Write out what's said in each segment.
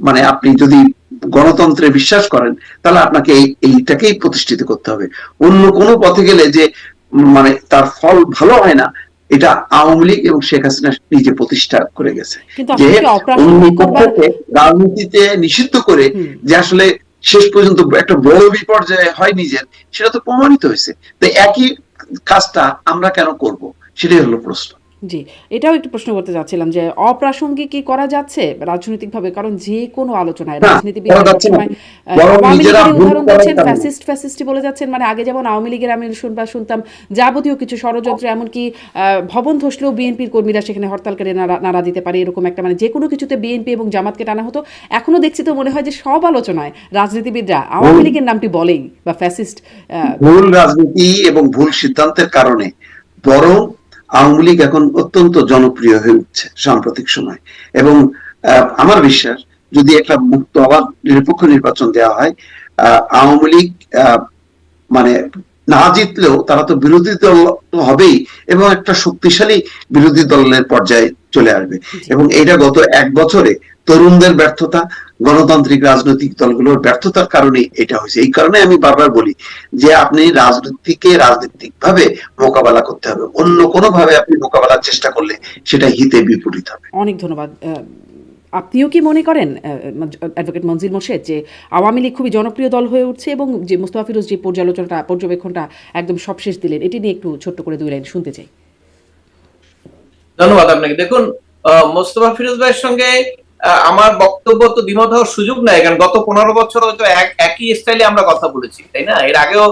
মানে আপনি যদি গণতন্ত্রে বিশ্বাস করেন তাহলে আপনাকে এইটাকেই প্রতিষ্ঠিত করতে হবে। অন্য কোনো পথে গেলে যে মানে তার ফল ভালো হয় না, এটা আওয়ামী লীগ এবং শেখ হাসিনা নিজে প্রতিষ্ঠা করে গেছে যে অন্য পক্ষকে রাজনীতিতে নিষিদ্ধ করে যে আসলে শেষ পর্যন্ত একটা বড় বিপর্যয় হয় নিজের, সেটা তো প্রমাণিত হয়েছে। তো একই কাজটা আমরা কেন করব, সেটাই হলো প্রশ্ন। জি, এটাও একটু প্রশ্ন করতে যাচ্ছিলাম যে অপ্রাসঙ্গিক কি করা যাচ্ছে রাজনৈতিকভাবে? কারণ যে কোনো আলোচনায় রাজনীতিবিদরা সবসময় আওয়ামী লীগের উদাহরণ দিচ্ছেন, ফ্যাসিস্টই বলে যাচ্ছেন। মানে আগে যেমন আওয়ামী লীগের আমি শুনতাম যাবতীয় কিছু ষড়যন্ত্র, এমনকি ভবন ধসলেও বিএনপির কর্মীরা সেখানে হরতাল করে নাড়া দিতে পারে, এরকম একটা মানে যে কোনো কিছুতে বিএনপি এবং জামাতকে টানা হতো। এখনো দেখছি তো মনে হয় যে সব আলোচনায় রাজনীতিবিদরা আওয়ামী লীগের নামটি বলেই বা ফ্যাসিস্ট। ভুল রাজনীতি এবং ভুল সিদ্ধান্তের কারণে বরং আওয়ামী লীগ এখন অত্যন্ত জনপ্রিয় হয়ে উঠছে সাম্প্রতিক সময়। এবং আমার বিশ্বাস যদি একটা মুক্ত আবার নিরপেক্ষ নির্বাচন দেওয়া হয়, আওয়ামী লীগ মানে না জিতলেও তারা তো বিরোধী দল হবেই এবং একটা শক্তিশালী বিরোধী দলের পর্যায়ে চলে আসবে। এবং এটা গত এক বছরে তরুণদের ব্যর্থতা, গণতান্ত্রিক রাজনৈতিক দলগুলোর ব্যর্থতার কারণে এটা হয়েছে। এই কারণে আমি বারবার বলি যে আপনি রাজনীতিকে রাজনৈতিক ভাবে মোকাবেলা করতে হবে, অন্য কোনো ভাবে আপনি মোকাবেলার চেষ্টা করলে সেটা হিতে বিপরীত হবে। অনেক ধন্যবাদ। আপনিও কি মনে করেন অ্যাডভোকেট মনজিল মোর্শেদ যে আওয়ামী লীগ খুবই জনপ্রিয় দল হয়ে উঠছে এবং যে মোস্তফা ফিরোজ যে পর্যবেক্ষণটা একদম সবশেষ দিলেন, এটি নিয়ে একটু ছোট্ট করে 2 লাইন শুনতে চাই। ধন্যবাদ আপনাকে। দেখুন, মোস্তফা ফিরোজ ভাইয়ের সঙ্গে আমার বক্তব্য তো দ্বিমত হওয়ার সুযোগ নাই, কারণ গত 15 বছর হয়তো একই স্টাইলে আমরা কথা বলেছি, তাই না? এর আগেও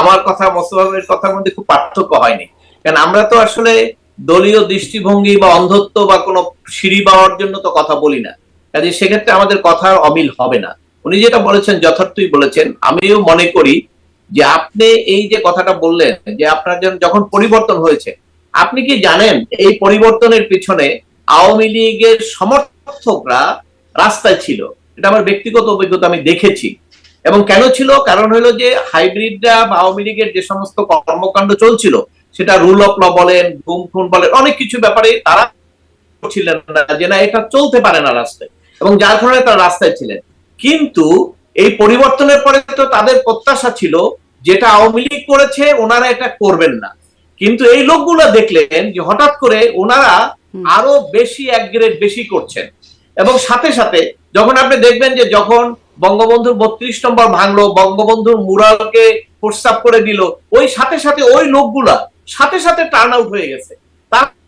আমার কথা মোস্তফা ভাইয়ের কথার মধ্যে খুব পার্থক্য হয়নি, কারণ আমরা তো আসলে দলীয় দৃষ্টিভঙ্গি বা অন্ধত্ব বা কোনো সিঁড়ি পাওয়ার জন্য তো কথা বলি না, কাজে সেক্ষেত্রে আমাদের কথার অমিল হবে না। উনি যেটা বলেছেন যথার্থই বলেছেন। আমিও মনে করি যে আপনি এই যে কথাটা বললেন যে আপনার যখন পরিবর্তন হয়েছে, আপনি কি জানেন এই পরিবর্তনের পিছনে আওয়ামী লীগের সমর্থকরা রাস্তায় ছিল? এটা আমার ব্যক্তিগত অভিজ্ঞতা, আমি দেখেছি। এবং কেন ছিল? কারণ হলো যে হাইব্রিডরা বা আওয়ামী লীগের যে সমস্ত কর্মকাণ্ড চলছিল, সেটা রুল অফ ল বলেন, গুম খুন বলেন, অনেক কিছু ব্যাপারে তারা ছিলেন না যে না এটা চলতে পারে না রাস্তায়, এবং যার কারণে তারা রাস্তায় ছিলেন। কিন্তু এই পরিবর্তনের পরে তো তাদের প্রত্যাশা ছিল যেটা আওয়ামী লীগ করেছে ওনারা এটা করবেন না। কিন্তু এই লোকগুলো দেখলেন যে হঠাৎ করে ওনারা আরো বেশি এক গ্রেড বেশি করছেন, এবং সাথে সাথে যখন আপনি দেখবেন যে যখন বঙ্গবন্ধুর 32 নম্বর ভাঙলো, বঙ্গবন্ধুর মুরালকে প্রস্তাব করে দিল, ওই সাথে সাথে ওই লোকগুলা সাথে সাথে টার্ন আউট হয়ে গেছে।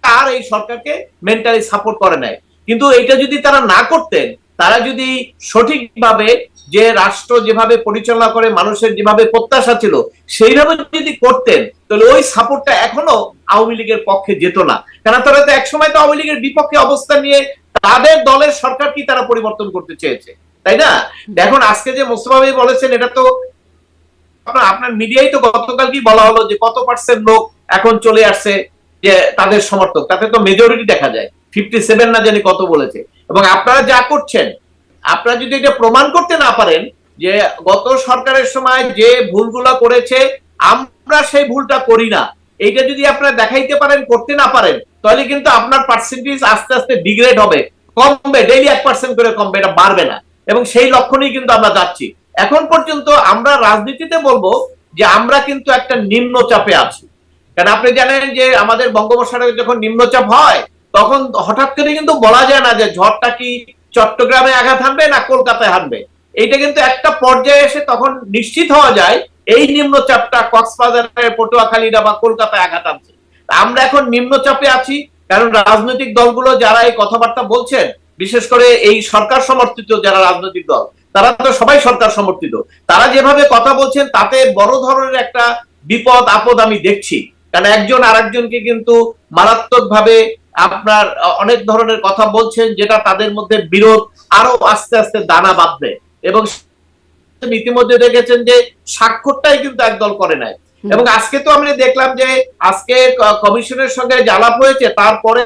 তার এই সরকারকে মেন্টালি সাপোর্ট করে নাই। কিন্তু এটা যদি তারা না করতেন, তারা যদি সঠিকভাবে যে রাষ্ট্র যেভাবে পরিচালনা করে মানুষের যেভাবে প্রত্যাশা ছিল সেইভাবে যদি করতেন, তাহলে ওই সাপোর্টটা এখনো আওয়ামী লীগের পক্ষে যেত না। কারণ তারা তো একসময় তো আওয়ামী লীগের বিপক্ষে অবস্থান নিয়ে তাদের দলের সরকার কি তারা পরিবর্তন করতে চেয়েছে, তাই না? এখন আজকে যে মোস্তফা ভাই বলেছেন, এটা তো আপনার মিডিয়ায় তো গতকাল কি বলা হলো যে কত পার্সেন্ট লোক এখন চলে আসছে যে তাদের সমর্থক, তাতে তো মেজরিটি দেখা যায় 57 না জানি কত বলেছে। এবং আপনারা যা করছেন, আপনারা যদি এটা প্রমাণ করতে না পারেন যে গত সরকারের সময় যে ভুলগুলো করেছে আমরা সেই ভুলটা করি না, এইটা যদি আপনারা দেখাইতে পারেন, করতে না পারেন, তাহলে কিন্তু আপনার পার্সেন্টেজ আস্তে আস্তে ডিগ্রেড হবে, কমবে, ডেইলি 1% করে কমবে, এটা বাড়বে না। এবং সেই লক্ষণেই কিন্তু আমরা যাচ্ছি। এখন পর্যন্ত আমরা রাজনীতিতে বলবো যে আমরা কিন্তু একটা নিম্নচাপে আছি। কারণ আপনি জানেন যে আমাদের বঙ্গোপসাগরে যখন নিম্নচাপ হয়, তখন হঠাৎ করে কিন্তু বলা যায় না যে ঝড়টা কি চট্টগ্রামে আঘাত হানবে না কলকাতায় হানবে। এইটা কিন্তু একটা পর্যায়ে এসে তখন নিশ্চিত হওয়া যায় এই নিম্নচাপটা কক্সবাজারের, পটুয়াখালীরা বা কলকাতায় আঘাত আনছে। আমরা এখন নিম্নচাপে আছি, কারণ রাজনৈতিক দলগুলো যারা এই কথাবার্তা বলছেন, বিশেষ করে এই সরকার সমর্থিত যারা রাজনৈতিক দল, তারা তো সবাই সরকার সমর্থিত, তারা যেভাবে কথা বলছেন তাতে বড় ধরনের একটা বিপদ আপদ আমি দেখছি। কারণ একজন আরেকজনকে কিন্তু মারাত্মক ভাবে আপনার অনেক ধরনের কথা বলছেন, যেটা তাদের মধ্যে বিরোধ আরো আস্তে আস্তে দানা বাঁধবে। এবং ইতিমধ্যে দেখেছেন যে স্বাক্ষরটাই কিন্তু একদল করে নাই। এবং আজকে তো আমি দেখলাম যে আজকে কমিশনের সঙ্গে আলাপ হয়েছে, তারপরে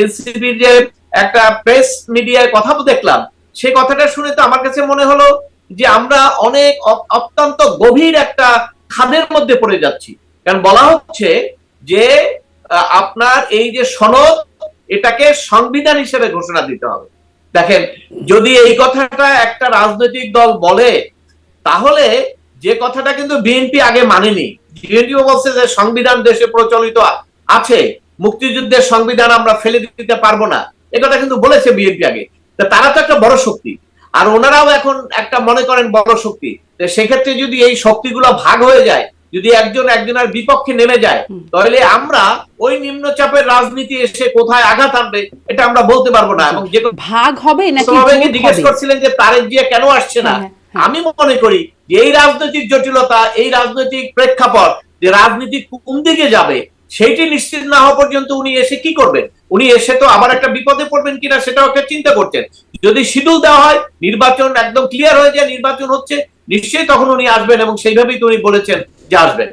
এনসিপির যে একটা প্রেস মিডিয়ায় কথা দেখলাম, সেই কথাটা শুনে তো আমার কাছে মনে হলো যে আমরা অনেক অত্যন্ত গভীর একটা খাদের মধ্যে পড়ে যাচ্ছি। কারণ বলা হচ্ছে যে আপনার এই যে সনদ, এটাকে সংবিধান হিসেবে ঘোষণা দিতে হবে। দেখেন, যদি এই কথাটা একটা রাজনৈতিক দল বলে, তাহলে যে কথাটা কিন্তু বিএনপি আগে মানেনি। বিএনপি বলছে যে সংবিধান দেশে প্রচলিত আছে, মুক্তিযুদ্ধের সংবিধান আমরা ফেলে দিতে পারবো না, এ কথা কিন্তু বলেছে বিএনপি আগে। তারা তো একটা বড় শক্তি, আর ওনারাও এখন একটা মনে করেন বড় শক্তি। সেক্ষেত্রে যদি এই শক্তিগুলো ভাগ হয়ে যায়, যদি একজন একজনের বিপক্ষে নেমে যায়, তাহলে আমরা ওই নিম্নচাপের রাজনীতি এসে কোথায় আঘাত আনবে এটা আমরা বলতে পারবো না। এবং যে ভাগ হবে নাকি জিজ্ঞেস করছিলেন যে তারেক জিয়া কেন আসছে না, আমি মনে করি যে এই রাজনৈতিক জটিলতা, এই রাজনৈতিক প্রেক্ষাপট, যে রাজনীতি কোন দিকে যাবে সেইটি নিশ্চিত না হওয়া পর্যন্ত উনি এসে কি করবেন? উনি এসে তো আবার একটা বিপদে পড়বেন কিনা সেটাও একটা চিন্তা করছেন। যদি শিডিউল দেওয়া হয়, নির্বাচন একদম ক্লিয়ার হয়ে যায়, নির্বাচন হচ্ছে, নিশ্চয়ই তখন উনি আসবেন, এবং সেইভাবেই তো উনি বলেছেন যে আসবেন।